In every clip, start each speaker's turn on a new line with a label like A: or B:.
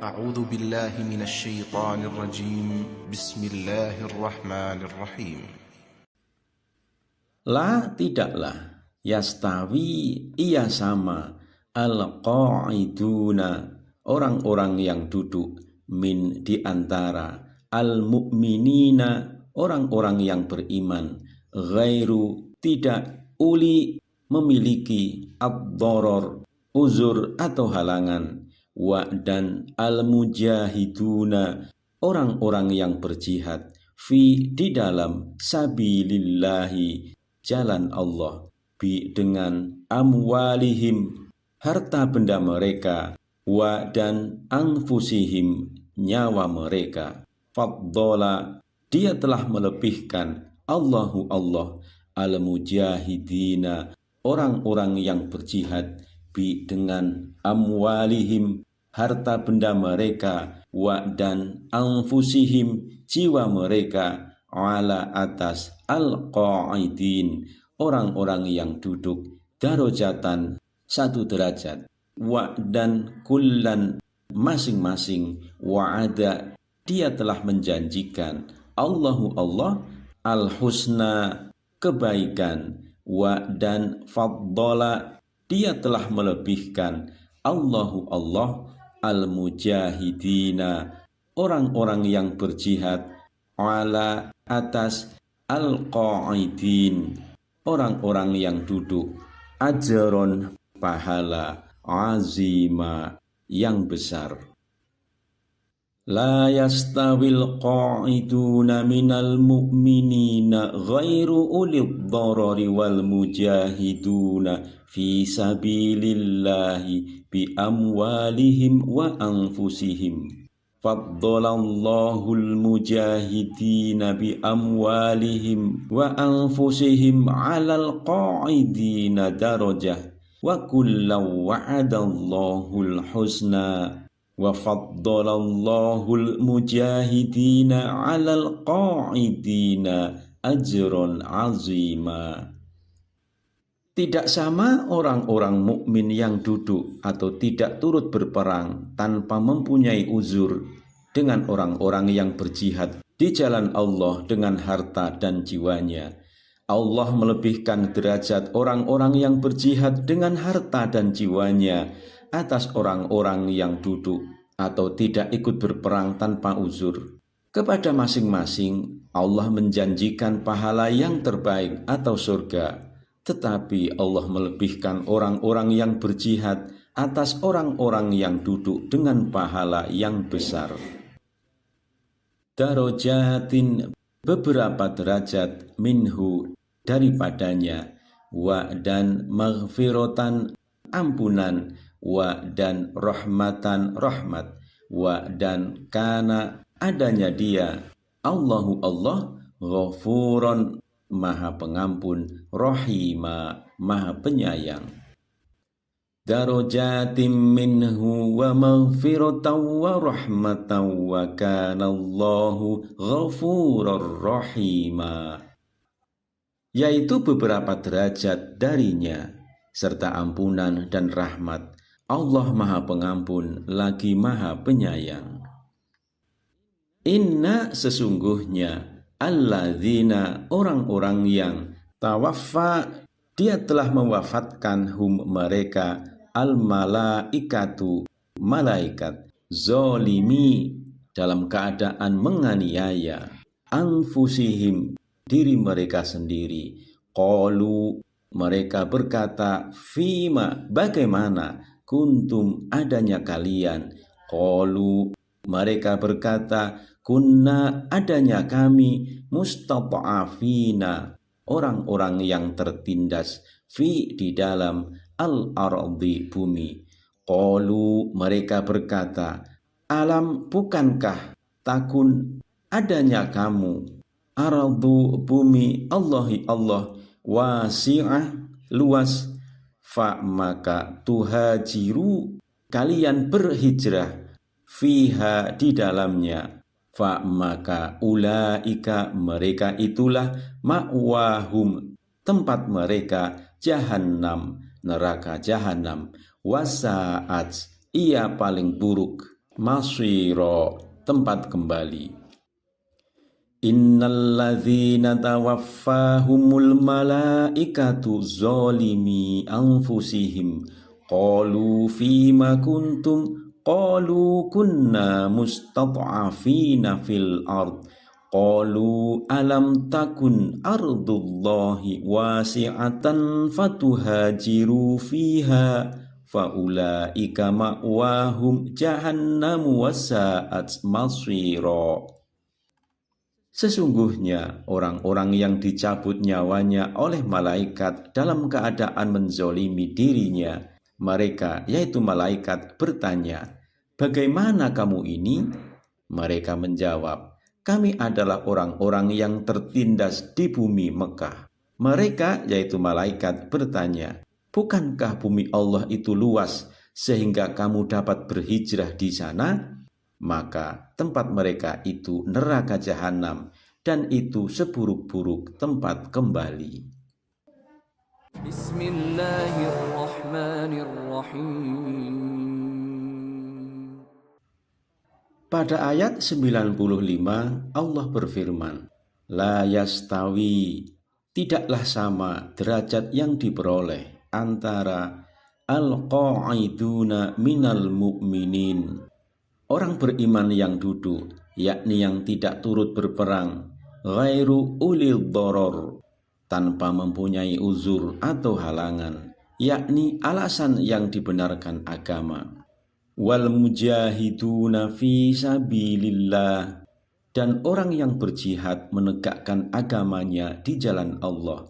A: أعوذ بالله من الشيطان الرجيم بسم الله الرحمن الرحيم.
B: La tidaklah yastawi ia sama al-qa'iduna orang-orang yang duduk min di antara al-mu'minina orang-orang yang beriman ghairu tidak uli memiliki ad-doror uzur atau halangan wa dan al-mujahiduna orang-orang yang berjihad fi di dalam sabilillahi jalan Allah bi dengan amwalihim harta benda mereka wa dan anfusihim nyawa mereka faddola dia telah melebihkan Allahu Allah al-mujahidina orang-orang yang berjihad bi dengan amwalihim harta benda mereka wa dan anfusihim jiwa mereka ala atas al-qa'idin orang-orang yang duduk darajatan satu derajat wa dan kullan masing-masing wa'ada dia telah menjanjikan Allahu Allah al-husna kebaikan wa dan faddola dia telah melebihkan Allahu Allah al-mujahidina orang-orang yang berjihad ala atas al-qa'idin orang-orang yang duduk ajron pahala azima yang besar. La yastawil qa'iduna minal mu'minina ghairu ulid dharari wal mujahiduna fi sabilillahi bi amwalihim wa anfusihim faddalallahu al-mujahidina bi amwalihim wa anfusihim 'alal qa'idina darajah wa kullu wa'adallahu al-husna wa faddalallahu al-mujahidina 'alal qa'idina ajran 'azima. Tidak sama orang-orang mukmin yang duduk atau tidak turut berperang tanpa mempunyai uzur dengan orang-orang yang berjihad di jalan Allah dengan harta dan jiwanya. Allah melebihkan derajat orang-orang yang berjihad dengan harta dan jiwanya atas orang-orang yang duduk atau tidak ikut berperang tanpa uzur. Kepada masing-masing Allah menjanjikan pahala yang terbaik atau surga. Tetapi Allah melebihkan orang-orang yang berjihad atas orang-orang yang duduk dengan pahala yang besar. Darajatin beberapa derajat minhu daripadanya wa dan maghfiratan ampunan wa dan rahmatan rahmat wa dan kana adanya dia Allahu Allah ghafuron Maha pengampun, rahima, maha penyayang. Darajatim minhu wa maghfiratan wa rahmatan wa kana Allahu ghafurur rahima. Yaitu beberapa derajat darinya, serta ampunan dan rahmat. Allah maha pengampun, lagi maha penyayang. Inna sesungguhnya alladzina orang-orang yang tawaffa dia telah mewafatkan mereka al-malaikatu malaikat zolimi dalam keadaan menganiaya anfusihim diri mereka sendiri qalu mereka berkata fima bagaimana kuntum adanya kalian qalu mereka berkata kunna adanya kami mustad'afina orang-orang yang tertindas fi di dalam al-ardi bumi. Qalu mereka berkata alam bukankah takun adanya kamu ardu bumi Allahi Allah wasi'ah luas fa maka tuhajiru kalian berhijrah fiha di dalamnya fa maka ulaika mereka itulah ma'wahum tempat mereka jahannam neraka jahanam wasaat ia paling buruk masiro tempat kembali. Innalladzina tawaffahumul malaikatu zalimi anfusihim qalu fima kuntum qalu kunna mustad'afina fil ard qalu alam takun ardullahi wasi'atan fatuhajiru fiha faulaika ma'wahum jahannamu wasa'at masira. Sesungguhnya orang-orang yang dicabut nyawanya oleh malaikat dalam keadaan menzolimi dirinya, mereka yaitu malaikat bertanya, bagaimana kamu ini? Mereka menjawab, kami adalah orang-orang yang tertindas di bumi Mekah. Mereka yaitu malaikat bertanya, bukankah bumi Allah itu luas sehingga kamu dapat berhijrah di sana? Maka tempat mereka itu neraka jahanam dan itu seburuk-buruk tempat kembali. Bismillahirrahmanirrahim. Pada ayat 95 Allah berfirman, La yastawi, tidaklah sama derajat yang diperoleh antara al-qa'iduna minal mu'minin, orang beriman yang duduk, yakni yang tidak turut berperang, ghairu ulil doror, tanpa mempunyai uzur atau halangan, yakni alasan yang dibenarkan agama. Wal mujahiduna fi sabilillah, dan orang yang berjihad menegakkan agamanya di jalan Allah,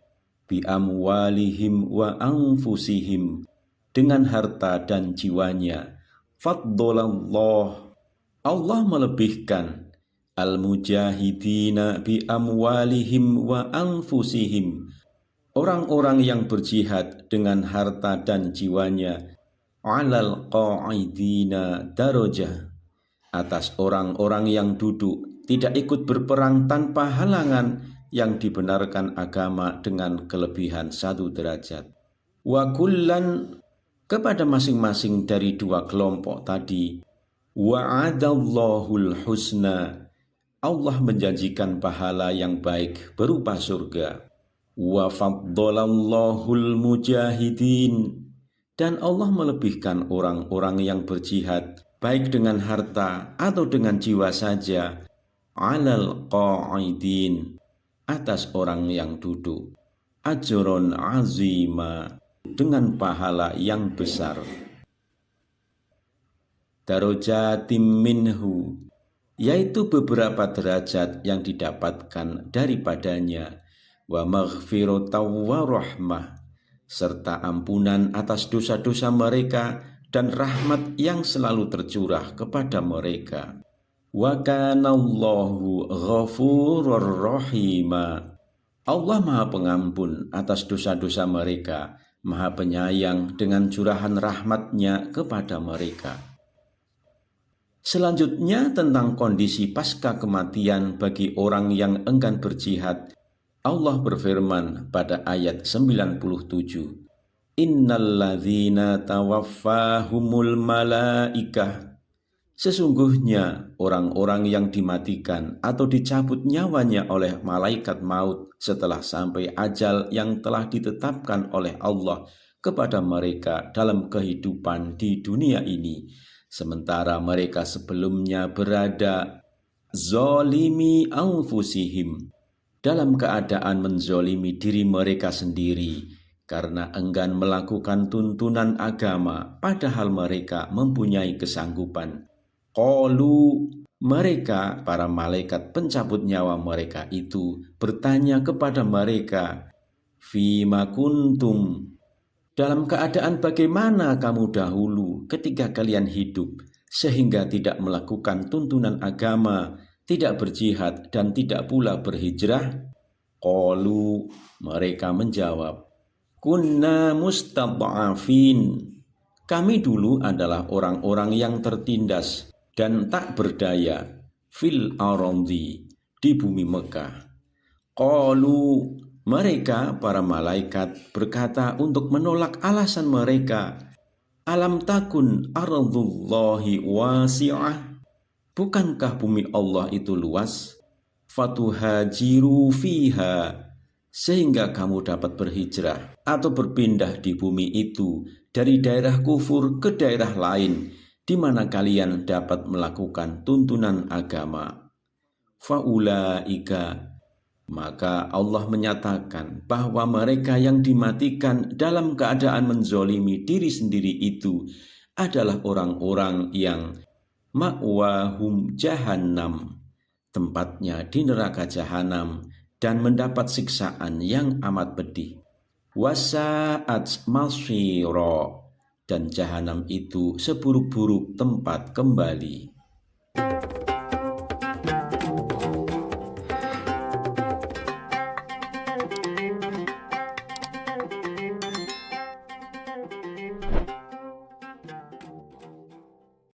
B: bi amwalihim wa anfusihim, dengan harta dan jiwanya. Faddolallah, Allah melebihkan al-mujahidina bi amwalihim wa anfusihim, orang-orang yang berjihad dengan harta dan jiwanya, alal qa'idina darajah, atas orang-orang yang duduk tidak ikut berperang tanpa halangan yang dibenarkan agama dengan kelebihan 1 derajat. Wa kullan, kepada masing-masing dari dua kelompok tadi, wa'adallahul husna, Allah menjanjikan pahala yang baik berupa surga. Wa faddalallahul mujahidin, dan Allah melebihkan orang-orang yang berjihad baik dengan harta atau dengan jiwa saja, alal qa'idin, atas orang yang duduk, ajron azima, dengan pahala yang besar. Darajatim minhu, yaitu beberapa derajat yang didapatkan daripadanya, wa maghfiratan wa rahmah, serta ampunan atas dosa-dosa mereka dan rahmat yang selalu tercurah kepada mereka. Wa kanallahu ghafurur rahima, Allah Maha Pengampun atas dosa-dosa mereka, Maha Penyayang dengan curahan rahmat-Nya kepada mereka. Selanjutnya tentang kondisi pasca kematian bagi orang yang enggan berjihad, Allah berfirman pada ayat 97, Innalladzina tawaffahumul malaikah, sesungguhnya orang-orang yang dimatikan atau dicabut nyawanya oleh malaikat maut setelah sampai ajal yang telah ditetapkan oleh Allah kepada mereka dalam kehidupan di dunia ini, sementara mereka sebelumnya berada zalimi anfusihim, dalam keadaan menzolimi diri mereka sendiri karena enggan melakukan tuntunan agama padahal mereka mempunyai kesanggupan. Qalu, mereka, para malaikat pencabut nyawa mereka itu bertanya kepada mereka, Fima kuntum, dalam keadaan bagaimana kamu dahulu ketika kalian hidup, sehingga tidak melakukan tuntunan agama, tidak berjihad dan tidak pula berhijrah? Qalu, mereka menjawab, Kunna mustad'afin, kami dulu adalah orang-orang yang tertindas dan tak berdaya. fil ardi, di bumi Mekah. Qalu, mereka para malaikat berkata untuk menolak alasan mereka, alam takun ardullahi wasi'ah, bukankah bumi Allah itu luas? Fatuhajiru fiha, sehingga kamu dapat berhijrah atau berpindah di bumi itu dari daerah kufur ke daerah lain di mana kalian dapat melakukan tuntunan agama. Faulaika, maka Allah menyatakan bahwa mereka yang dimatikan dalam keadaan menzolimi diri sendiri itu adalah orang-orang yang ma'wahum jahannam, tempatnya di neraka jahanam, dan mendapat siksaan yang amat pedih. Wasa'at masiro, dan jahanam itu seburuk-buruk tempat kembali.